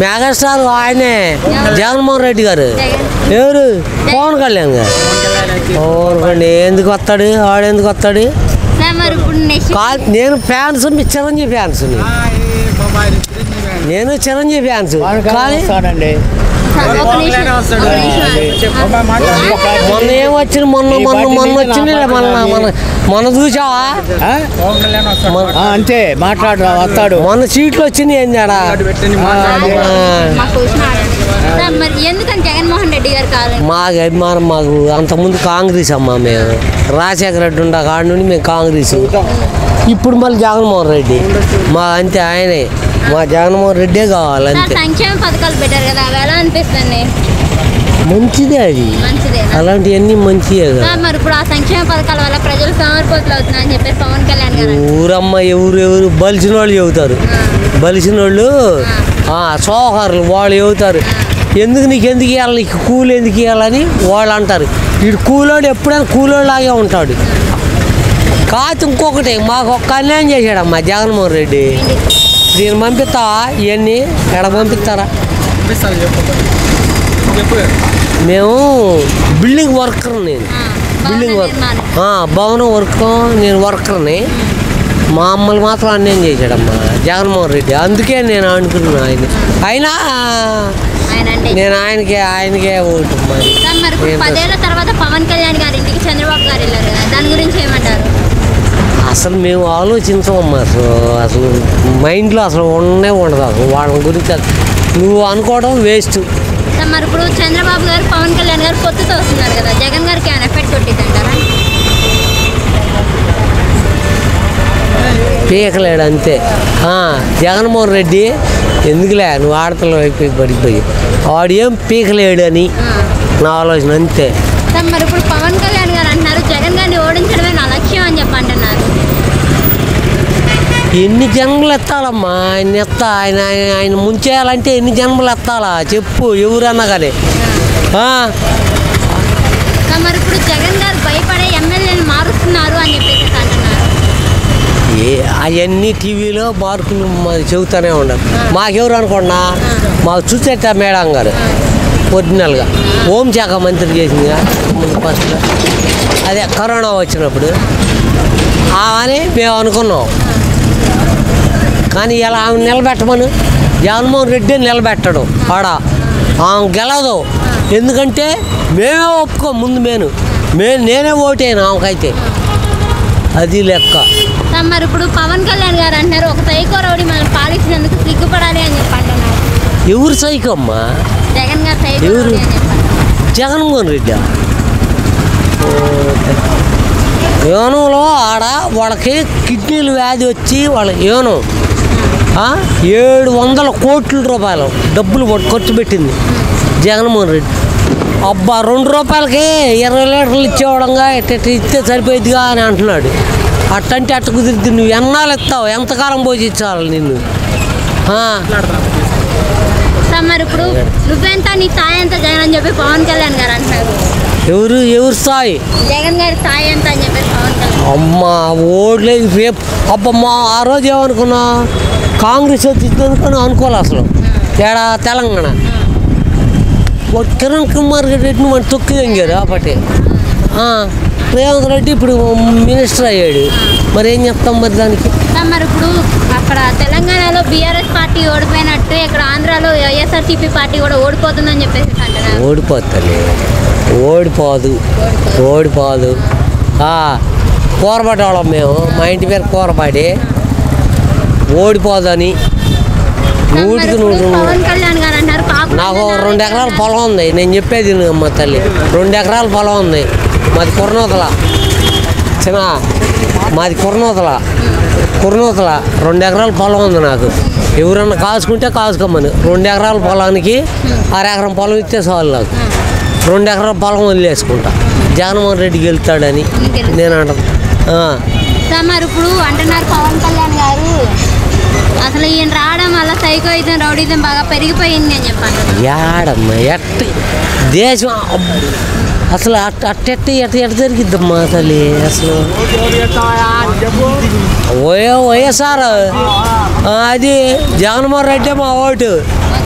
Megastar ఆయనే జగన్మోహన్ రెడ్డి గారు. ఎవరు? పవన్ కళ్యాణ్ గారు. ఎందుకు వస్తాడు వాడు? ఎందుకు వస్తాడు? నేను ఫ్యాన్స్, మీ చిరంజీవి ఫ్యాన్స్. నేను చిరంజీవి ఫ్యాన్స్. కానీ మొన్న ఏమొచ్చింది? మొన్న వచ్చింది. మొన్న చూసావా? అంతే మాట్లాడు వస్తాడు. మొన్న సీట్లు వచ్చింది. ఏం చేడా మాకు అభిమానం. మాకు అంతకుముందు కాంగ్రెస్ అమ్మా. మేము రాజశేఖర రెడ్డి ఉండే కాడ నుండి మేము కాంగ్రెస్. ఇప్పుడు మళ్ళీ జగన్మోహన్ రెడ్డి. మా అంతే ఆయనే. మా జగన్మోహన్ రెడ్డే కావాలి అంతే. సంక్షేమ పథకాలు పెట్టారు కదా, అవి ఎలా అనిపిస్తుంది? మంచిదే అది. అలాంటివన్నీ మంచిదే కదా. మరి ఇప్పుడు ఆ సంక్షేమ పథకాల వల్ల ప్రజలు సోమరిపోతులు అవుతున్నారని చెప్పేసి పవన్ కళ్యాణ్ గారు. ఊరమ్మ ఎవరు బలిసిన వాళ్ళు చెబుతారు. బలిసిన వాళ్ళు సోహరులు వాళ్ళు చెబుతారు. నీకు ఎందుకు ఇవ్వాలి, నీకు కూలి ఎందుకు ఇవ్వాలని వాళ్ళు అంటారు. వీడు కూలోడు ఎప్పుడైనా కూలోడులాగే ఉంటాడు. కాదు ఇంకొకటి, మాకు ఒక్క అన్యాయం చేశాడమ్మా జగన్మోహన్ రెడ్డి. దీన్ని పంపిస్తావా? ఇవన్నీ ఎక్కడ పంపిస్తారా? మేము బిల్డింగ్ వర్కర్. నేను బిల్డింగ్ వర్క్, భవనం వర్క్. నేను వర్కర్ని. మా అమ్మలు మాత్రం అన్యాయం చేశాడమ్మా జగన్మోహన్ రెడ్డి. అందుకే నేను అనుకున్నాను అయినా నేను ఆయనకే ఓటు. పదేళ్ల తర్వాత పవన్ కళ్యాణ్ గారి ఇంటికి చంద్రబాబు గారు వెళ్ళారు కదా, దాని గురించి ఏమంటారు? అసలు మేము ఆలోచించమమ్మా. అసలు మైండ్లో అసలు ఉండదు అసలు వాళ్ళ గురించి. నువ్వు అనుకోవడం వేస్ట్. మరి ఇప్పుడు చంద్రబాబు గారు పవన్ కళ్యాణ్ గారు పొత్తుతో వస్తున్నారు కదా, జగన్ గారికి ఏమైనా ఎఫెక్ట్ కొట్టిద్దంటారా? పీకలేడు అంతే. జగన్మోహన్ రెడ్డి ఎందుకులే నువ్వు ఆడతలు అయిపోయి పడిపోయి వాడు ఏం పీకలేడు అని నా ఆలోచన అంతే. మరి ఇప్పుడు పవన్ కళ్యాణ్ గారు అంటున్నారు జగన్ గారిని ఓడించడమే నా లక్ష్యం అని చెప్పి అంటున్నారు. ఎన్ని జన్మలు ఎత్తాలమ్మా ఆయన ముంచేయాలంటే ఎన్ని జన్మలు ఎత్తాలా చెప్పు ఎవరన్నా కానీ. మరి ఇప్పుడు జగన్ గారు భయపడే ఎమ్మెల్యేలు మారుస్తున్నారు అని చెప్పేసి అంటున్నారు. అవన్నీ టీవీలో మార్కులు చెబుతూనే ఉండదు. మాకెవరు అనుకున్నా, మాకు చూసేట మేడం గారు ఒరిజినల్గా హోంశాఖ మంత్రి చేసిందిగా ముందు ఫస్ట్. అదే కరోనా వచ్చినప్పుడు అని మేము అనుకున్నాం. కానీ ఇలా ఆమె నిలబెట్టమను జగన్మోహన్ రెడ్డి నిలబెట్టడం ఆడ ఆమె గెలవదు. ఎందుకంటే మేమే ఒప్పుకోం. ముందు నేనే ఓటేను ఆమెకైతే. అది లెక్క. మరి ఇప్పుడు పవన్ కళ్యాణ్ గారు అంటున్నారు ఒక సైకో రౌడీ మనం పాలించినందుకు సిగ్గుపడాలి అని చెప్పి అంటున్నారు. ఎవరు సైకో అమ్మా? జగన్ గారు సైకో ఎవరు? జగన్మోహన్ రెడ్డి. యోనంలో ఆడ వాళ్ళకి కిడ్నీలు వ్యాధి వచ్చి వాళ్ళ యోనం 700 కోట్ల రూపాయలు డబ్బులు ఖర్చు పెట్టింది జగన్మోహన్ రెడ్డి. అబ్బా 2 రూపాయలకి 20 లీటర్లు ఇచ్చేవాడంగా ఇస్తే సరిపోయిద్దిగా అని అంటున్నాడు. అట్టంటే అట్ట కుదిరిద్ది. నువ్వు ఎన్నాళ్ళు ఇస్తావు? ఎంతకాలం పోషించాలి నిన్ను? మరి ఇప్పుడు నువ్వెంత నీ స్థాయి ఎంత జగన్ అని చెప్పి పవన్ కళ్యాణ్ గారు అంటున్నారు. ఎవరు స్థాయి? జగన్ గారి స్థాయి ఎంత అని చెప్పి పవన్ కళ్యాణ్. అమ్మా ఓట్లేదు రేపు. అబ్బమ్మా ఆ రోజు ఏమనుకున్నా, కాంగ్రెస్ వచ్చిందనుకుని అనుకోవాలి అసలు. తేడా తెలంగాణ కిరణ్ కుమార్ రెడ్డిని మనం తొక్కి తెంగారు అప్పటి. రేవంత్ రెడ్డి ఇప్పుడు మినిస్టర్ అయ్యాడు. మరి ఏం చెప్తాం మరి దానికి? మరి ఇప్పుడు అక్కడ తెలంగాణలో బీఆర్ఎస్ పార్టీ ఓడిపోయినట్టు ఇక్కడ ఆంధ్రాలో వైఎస్ఆర్సీపీ పార్టీ కూడా ఓడిపోతుందని చెప్పేసి అంటున్నారు. ఓడిపోదు. కూరబడ్డాళ్ళం మేము. మా ఇంటి పేరు కూరపాడి. ఓడిపోదని 100%. పవన్ కళ్యాణ్ గారు అంటారు నాకు 2 ఎకరాల పొలం ఉంది. నేను చెప్పేది అమ్మ తల్లి, 2 ఎకరాల పొలం ఉంది. మాది కుర్నూతల. మాది కుర్నూతల 2 ఎకరాల పొలం ఉంది నాకు. ఎవరన్నా కాసుకుంటే కాసుకోమని. 2 ఎకరాల పొలానికి 1/2 ఎకరం పొలం ఇస్తే చాలు నాకు. 2 ఎకరాల పొలం వదిలేసుకుంటా. జగన్మోహన్ రెడ్డి గెలుతాడని నేను అంటాను. మరి ఇప్పుడు అంటున్నారు పవన్ కళ్యాణ్ గారు అసలు ఈయన రావడం వల్ల సైకోయిజం రౌడీజం బాగా పెరిగిపోయింది అని చెప్పాను. ఏడమ్మా ఎట్ట దేశం అసలు ఎట్ట జరిగిద్దమ్మా తల్లి అసలు వైఎస్ఆర్ అది జగన్మోహన్ రెడ్డి మా ఓటు